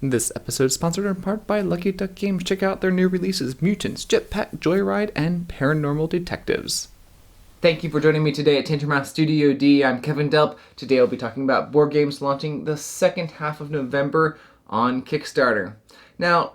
This episode is sponsored in part by Lucky Duck Games. Check out their new releases, Mutants, Jetpack, Joyride, and Paranormal Detectives. Thank you for joining me today at Tantrumhouse Studio D. I'm Kevin Delp. Today I'll be talking about board games launching the second half of November on Kickstarter. Now,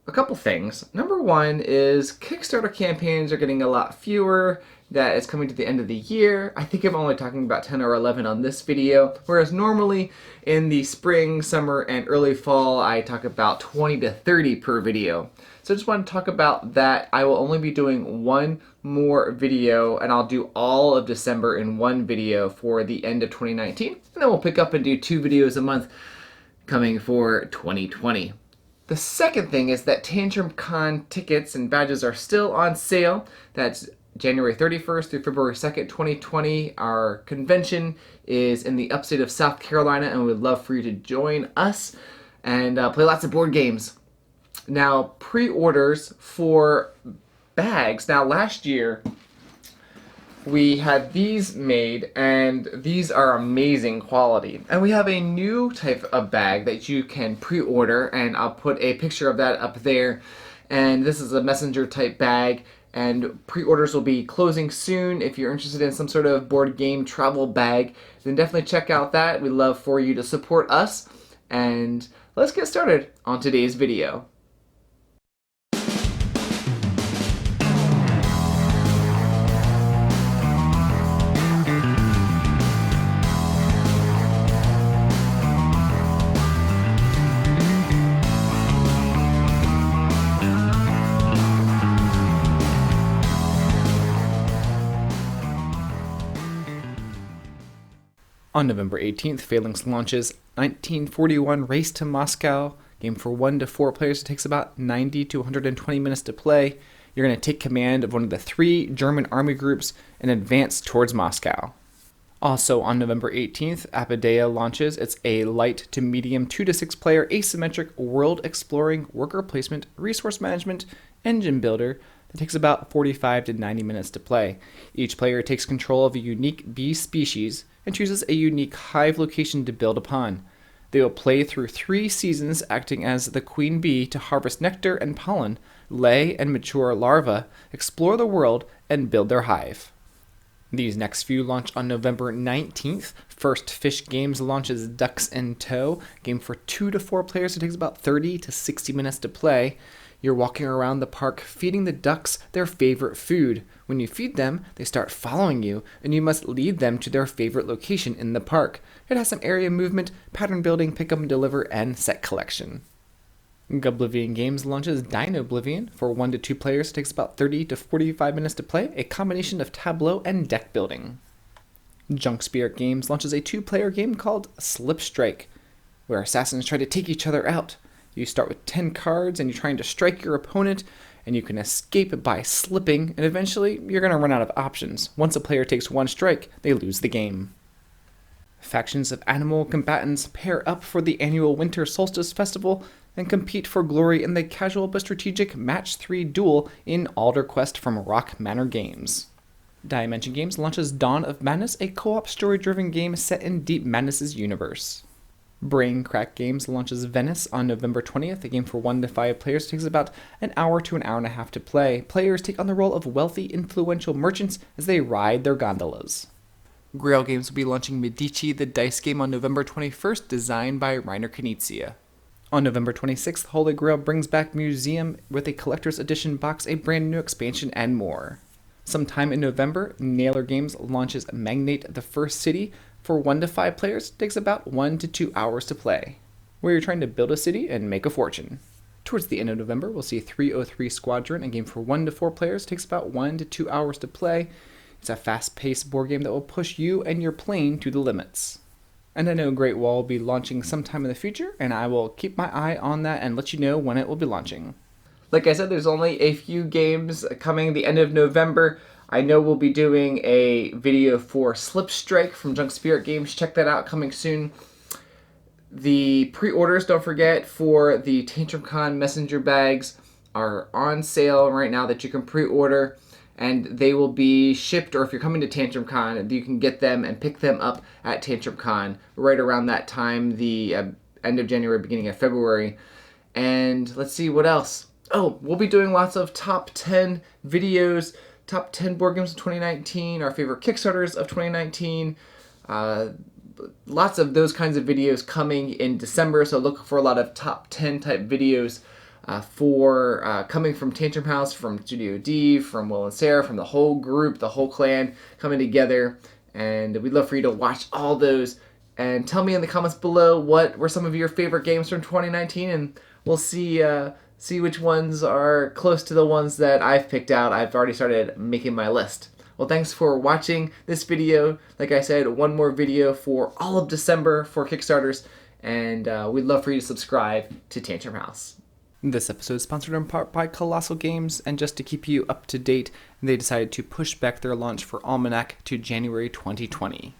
a couple things. Number one is Kickstarter campaigns are getting a lot fewer. That is coming to the end of the year. I think I'm only talking about 10 or 11 on this video, whereas normally in the spring, summer, and early fall, I talk about 20 to 30 per video. So I just want to talk about that. I will only be doing one more video, and I'll do all of December in one video for the end of 2019. And then we'll pick up and do 2 videos a month coming for 2020. The second thing is that TantrumCon tickets and badges are still on sale. That's January 31st through February 2nd, 2020. Our convention is in the upstate of South Carolina, and we'd love for you to join us and play lots of board games. Now, pre-orders for bags. Now, last year, we had these made, and these are amazing quality. And we have a new type of bag that you can pre-order, and I'll put a picture of that up there. And this is a messenger type bag, and pre-orders will be closing soon. If you're interested in some sort of board game travel bag, then definitely check out that. We'd love for you to support us. And let's get started on today's video. On November 18th, Phalanx launches 1941 Race to Moscow, game for 1 to 4 players. It takes about 90 to 120 minutes to play. You're going to take command of one of the 3 German army groups and advance towards Moscow. Also on November 18th, Apidaia launches. It's a light to medium 2 to 6 player asymmetric world exploring worker placement, resource management, engine builder. It takes about 45 to 90 minutes to play. Each player takes control of a unique bee species and chooses a unique hive location to build upon. They will play through 3 seasons acting as the queen bee to harvest nectar and pollen, lay and mature larvae, explore the world, and build their hive. These next few launch on November 19th. First Fish Games launches Ducks in Tow, game for 2 to 4 players. It takes about 30 to 60 minutes to play. You're walking around the park feeding the ducks their favorite food. When you feed them, they start following you, and you must lead them to their favorite location in the park. It has some area movement, pattern building, pick up and deliver, and set collection. Dinoblivion Games launches Dinoblivion for 1 to 2 players. It takes about 30 to 45 minutes to play, a combination of tableau and deck building. Junk Spirit Games launches a 2-player game called Slip Strike, where assassins try to take each other out. You start with 10 cards, and you're trying to strike your opponent, and you can escape by slipping, and eventually you're going to run out of options. Once a player takes 1 strike, they lose the game. Factions of animal combatants pair up for the annual Winter Solstice Festival and compete for glory in the casual but strategic Match 3 duel in Alderquest from Rock Manor Games. Dimension Games launches Dawn of Madness, a co-op story-driven game set in Deep Madness' universe. Brain Crack Games launches Venice on November 20th, a game for 1 to 5 players. It takes about an hour to an hour and a half to play. Players take on the role of wealthy, influential merchants as they ride their gondolas. Grail Games will be launching Medici, the dice game, on November 21st, designed by Reiner Knizia. On November 26th, Holy Grail brings back Museum with a collector's edition box, a brand new expansion, and more. Sometime in November, Nailer Games launches Magnate, the First City. For 1 to 5 players, it takes about 1 to 2 hours to play, where you're trying to build a city and make a fortune. Towards the end of November, we'll see 303 Squadron, a game for 1 to 4 players. It takes about 1 to 2 hours to play. It's a fast-paced board game that will push you and your plane to the limits. And I know Great Wall will be launching sometime in the future, and I will keep my eye on that and let you know when it will be launching. Like I said, there's only a few games coming the end of November. I know we'll be doing a video for Slip Strike from Junk Spirit Games. Check that out, coming soon. The pre-orders, don't forget, for the TantrumCon messenger bags are on sale right now that you can pre-order. And they will be shipped, or if you're coming to TantrumCon, you can get them and pick them up at TantrumCon right around that time. The end of January, beginning of February. And let's see what else. Oh, we'll be doing lots of top 10 videos, top 10 board games of 2019, our favorite Kickstarters of 2019. Lots of those kinds of videos coming in December, so look for a lot of top 10 type videos coming from Tantrum House, from Studio D, from Will and Sarah, from the whole group, the whole clan coming together. And we'd love for you to watch all those and tell me in the comments below what were some of your favorite games from 2019, and we'll see which ones are close to the ones that I've picked out. I've already started making my list. Well, thanks for watching this video. Like I said, one more video for all of December for Kickstarters, and we'd love for you to subscribe to Tantrum House. This episode is sponsored in part by Colossal Games, and just to keep you up to date, they decided to push back their launch for Almanac to January 2020.